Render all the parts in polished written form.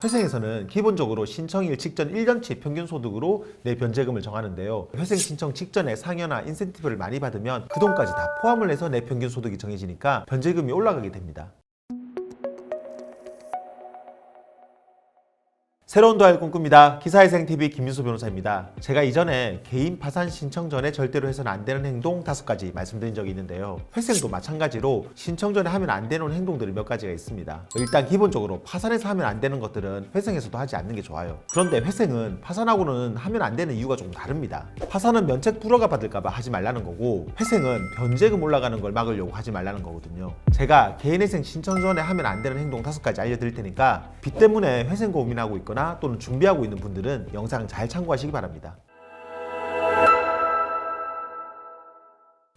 회생에서는 기본적으로 신청일 직전 1년치 평균 소득으로 내 변제금을 정하는데요. 회생 신청 직전에 상여나 인센티브를 많이 받으면 그 돈까지 다 포함을 해서 내 평균 소득이 정해지니까 변제금이 올라가게 됩니다. 새로운 도알 꿈꿉니다. 기사회생TV 김민수 변호사입니다. 제가 이전에 개인 파산 신청 전에 절대로 해서는 안 되는 행동 5가지 말씀드린 적이 있는데요. 회생도 마찬가지로 신청 전에 하면 안 되는 행동들이 몇 가지가 있습니다. 일단 기본적으로 파산해서 하면 안 되는 것들은 회생에서도 하지 않는 게 좋아요. 그런데 회생은 파산하고는 하면 안 되는 이유가 조금 다릅니다. 파산은 면책 불허가 받을까봐 하지 말라는 거고, 회생은 변제금 올라가는 걸 막으려고 하지 말라는 거거든요. 제가 개인회생 신청 전에 하면 안 되는 행동 5가지 알려드릴 테니까 빚 때문에 회생 고민하고 있거나 또는 준비하고 있는 분들은 영상 잘 참고하시기 바랍니다.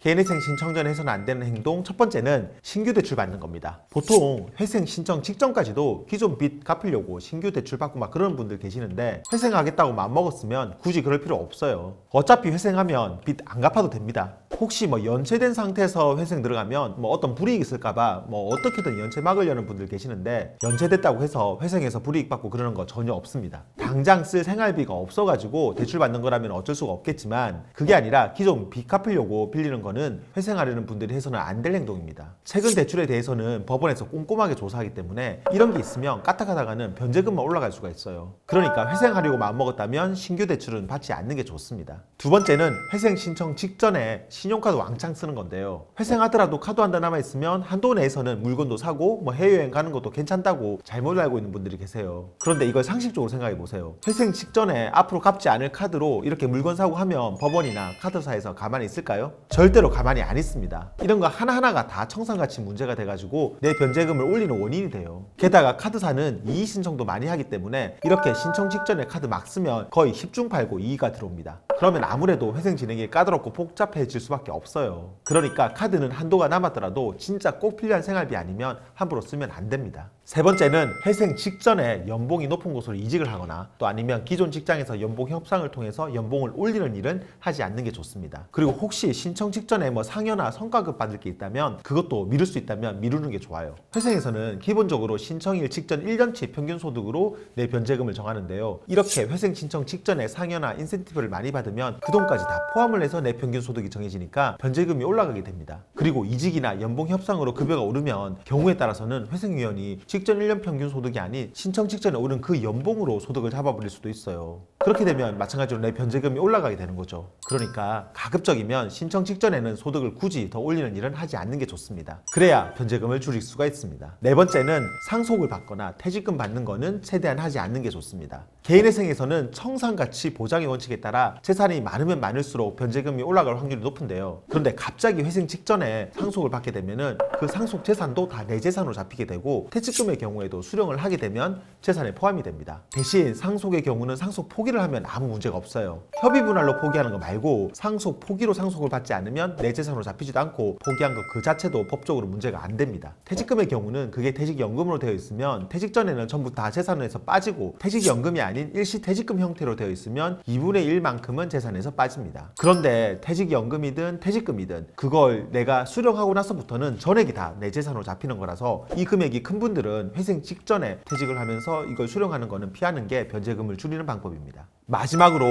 개인회생 신청 전에 해서는 안 되는 행동 첫 번째는 신규 대출 받는 겁니다. 보통 회생 신청 직전까지도 기존 빚 갚으려고 신규 대출 받고 막 그러는 분들 계시는데, 회생하겠다고 마음먹었으면 굳이 그럴 필요 없어요. 어차피 회생하면 빚 안 갚아도 됩니다. 혹시 연체된 상태에서 회생 들어가면 어떤 불이익이 있을까봐 어떻게든 연체 막으려는 분들 계시는데, 연체됐다고 해서 회생해서 불이익 받고 그러는 거 전혀 없습니다. 당장 쓸 생활비가 없어가지고 대출 받는 거라면 어쩔 수가 없겠지만, 그게 아니라 기존 빚 갚으려고 빌리는 거는 회생하려는 분들이 해서는 안 될 행동입니다. 최근 대출에 대해서는 법원에서 꼼꼼하게 조사하기 때문에 이런 게 있으면 까딱하다가는 변제금만 올라갈 수가 있어요. 그러니까 회생하려고 마음먹었다면 신규 대출은 받지 않는 게 좋습니다. 두 번째는 회생 신청 직전에 신용카드 왕창 쓰는 건데요. 회생하더라도 카드 한 달 남아있으면 한도 내에서는 물건도 사고 해외여행 가는 것도 괜찮다고 잘못 알고 있는 분들이 계세요. 그런데 이걸 상식적으로 생각해 보세요. 회생 직전에 앞으로 갚지 않을 카드로 이렇게 물건 사고 하면 법원이나 카드사에서 가만히 있을까요? 절대로 가만히 안 있습니다. 이런 거 하나하나가 다 청산가치 문제가 돼가지고 내 변제금을 올리는 원인이 돼요. 게다가 카드사는 이의 신청도 많이 하기 때문에 이렇게 신청 직전에 카드 막 쓰면 거의 10중 팔고 이의가 들어옵니다. 그러면 아무래도 회생 진행이 까다롭고 복잡해질 수밖에 없어요. 그러니까 카드는 한도가 남았더라도 진짜 꼭 필요한 생활비 아니면 함부로 쓰면 안 됩니다. 세 번째는 회생 직전에 연봉이 높은 곳으로 이직을 하거나 또 아니면 기존 직장에서 연봉 협상을 통해서 연봉을 올리는 일은 하지 않는 게 좋습니다. 그리고 혹시 신청 직전에 상여나 성과급 받을 게 있다면 그것도 미룰 수 있다면 미루는 게 좋아요. 회생에서는 기본적으로 신청일 직전 1년치 평균 소득으로 내 변제금을 정하는데요. 이렇게 회생 신청 직전에 상여나 인센티브를 많이 받으면 그 돈까지 다 포함을 해서 내 평균 소득이 정해지니까 변제금이 올라가게 됩니다. 그리고 이직이나 연봉 협상으로 급여가 오르면 경우에 따라서는 회생위원이 직전 1년 평균 소득이 아닌 신청 직전에 오른 그 연봉으로 소득을 잡아버릴 수도 있어요. 그렇게 되면 마찬가지로 내 변제금이 올라가게 되는 거죠. 그러니까 가급적이면 신청 직전에는 소득을 굳이 더 올리는 일은 하지 않는 게 좋습니다. 그래야 변제금을 줄일 수가 있습니다. 네 번째는 상속을 받거나 퇴직금 받는 거는 최대한 하지 않는 게 좋습니다. 개인회생에서는 청산가치 보장의 원칙에 따라 재산이 많으면 많을수록 변제금이 올라갈 확률이 높은데요. 그런데 갑자기 회생 직전에 상속을 받게 되면은 그 상속 재산도 다 내 재산으로 잡히게 되고, 퇴직금의 경우에도 수령을 하게 되면 재산에 포함이 됩니다. 대신 상속의 경우는 상속 포기를 하면 아무 문제가 없어요. 협의 분할로 포기하는 거 말고 상속 포기로 상속을 받지 않으면 내 재산으로 잡히지도 않고 포기한 것 그 자체도 법적으로 문제가 안 됩니다. 퇴직금의 경우는 그게 퇴직연금으로 되어 있으면 퇴직 전에는 전부 다 재산에서 빠지고, 퇴직연금이 아닌 일시 퇴직금 형태로 되어 있으면 2분의 1만큼은 재산에서 빠집니다. 그런데 퇴직연금이든 퇴직금이든 그걸 내가 수령하고 나서부터는 전액이 다 내 재산으로 잡히는 거라서 이 금액이 큰 분들은 회생 직전에 퇴직을 하면서 이걸 수령하는 거는 피하는 게 변제금을 줄이는 방법입니다. 마지막으로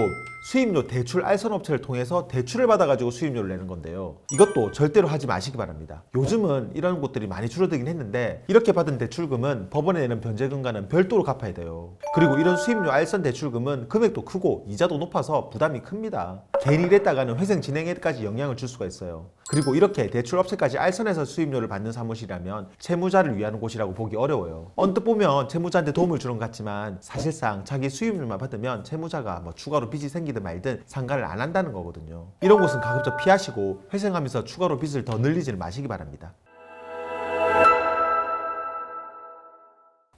수입료 대출 알선업체를 통해서 대출을 받아가지고 수입료를 내는 건데요. 이것도 절대로 하지 마시기 바랍니다. 요즘은 이런 곳들이 많이 줄어들긴 했는데 이렇게 받은 대출금은 법원에 내는 변제금과는 별도로 갚아야 돼요. 그리고 이런 수입료 알선 대출금은 금액도 크고 이자도 높아서 부담이 큽니다. 괜히 이랬다가는 회생 진행에까지 영향을 줄 수가 있어요. 그리고 이렇게 대출업체까지 알선해서 수입료를 받는 사무실이라면 채무자를 위한 곳이라고 보기 어려워요. 언뜻 보면 채무자한테 도움을 주는 것 같지만 사실상 자기 수입료만 받으면 채무자가 추가로 빚이 생기든 말든 상관을 안 한다는 거거든요. 이런 곳은 가급적 피하시고 회생하면서 추가로 빚을 더 늘리지는 마시기 바랍니다.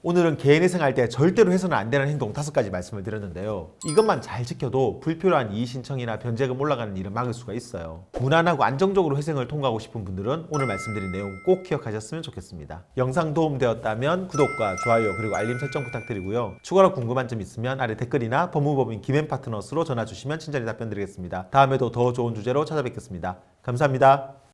오늘은 개인회생할 때 절대로 해서는 안 되는 행동 5가지 말씀을 드렸는데요. 이것만 잘 지켜도 불필요한 이의 신청이나 변제금 올라가는 일은 막을 수가 있어요. 무난하고 안정적으로 회생을 통과하고 싶은 분들은 오늘 말씀드린 내용 꼭 기억하셨으면 좋겠습니다. 영상 도움되었다면 구독과 좋아요 그리고 알림 설정 부탁드리고요. 추가로 궁금한 점 있으면 아래 댓글이나 법무법인 김앤파트너스로 전화 주시면 친절히 답변 드리겠습니다. 다음에도 더 좋은 주제로 찾아뵙겠습니다. 감사합니다.